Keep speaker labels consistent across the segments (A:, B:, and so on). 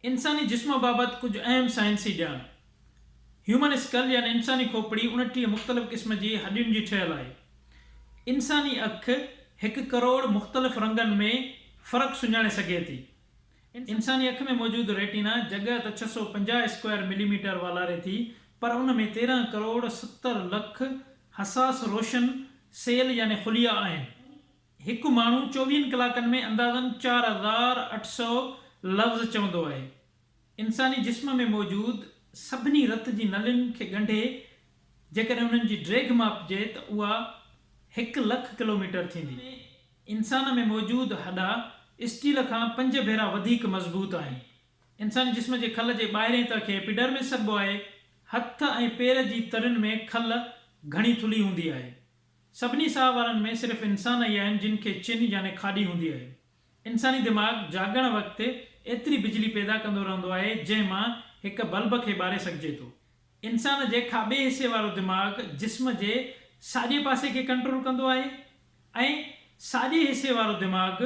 A: इंसानी जिस्म बाबति कुछ अहम साइंसी ॼाण। ह्यूमन स्कल यानी इंसानी खोपड़ी 29 मुख़्तलिफ़ क़िस्म जी हॾियुनि जी ठहियल आहे। इंसानी अखि 1 करोड़ मुख़्तलिफ़ रंगनि में फ़र्क़ु सुञाणे सघे थी। इंसानी अखि में मौजूदु रेटिना जॻह त 650 स्क्वायर मिलीमीटर वालारे थी, पर उन में 13 करोड़ 70 लख हसास रोशन सेल यानी खुलिया आहिनि। हिकु माण्हू 24 कलाकनि में अंदाज़न 4800 लफ़्ज़ चवंदो आहे। इंसानी जिस्म में मौजूदु सभिनी रत जी नलियुनि खे ॻंढे जेकॾहिं उन्हनि जी ड्रैग मापजे त उहा 1 लख किलोमीटर थींदी। इंसान में मौजूदु हॾा स्टील खां 5 भेरा वधीक मज़बूत आहिनि। इंसानी जिस्म जे खल जे ॿाहिरें तह खे एपिडर्मिस सॾिबो आहे। हथ ऐं पेर जी तरियुनि में खल घणी थुल्ही हूंदी आहे। सभिनी साह वारनि में सिर्फ़ु इंसान ई आहिनि जिन खे चिन यानी खाॾी हूंदी आहे। इंसानी दिमाग़ जाॻण वक़्तु एतिरी बिजली पैदा कंदो रहंदो आहे जंहिं मां हिक बल्ब खे ॿारे सघिजे थो। इंसान जे खाॿे हिसे वारो दिमाग़ जिस्म जे साॼे पासे खे कंट्रोल कंदो आहे ऐं साॼे हिसे वारो दिमाग़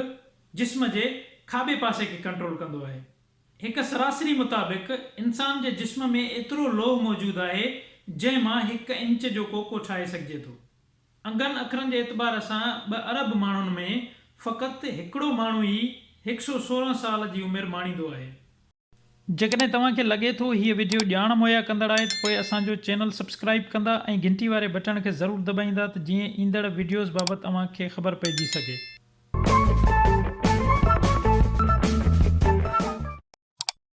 A: जिस्म जे खाॿे पासे खे कंट्रोल कंदो आहे। हिक सरासरी मुताबिक़ इंसान जे जिस्म में एतिरो लोह मौजूदु आहे जंहिं मां 1 इंच जो कोको ठाहे सघिजे थो। अंगनि अखरनि जे एतबार सां 2 अरब माण्हुनि में फ़क़ति हिकिड़ो माण्हू ई 116 साल जी उमिरि माणींदो आहे। जेकॾहिं तव्हांखे लॻे थो हीअ वीडियो ॼाण मुहैया कंदड़ आहे त पोइ असांजो चैनल सब्सक्राइब कंदा ऐं घंटी वारे बटण खे ज़रूरु दॿाईंदा त जीअं ईंदड़ वीडियोज़ बाबति तव्हांखे ख़बर पइजी सघे।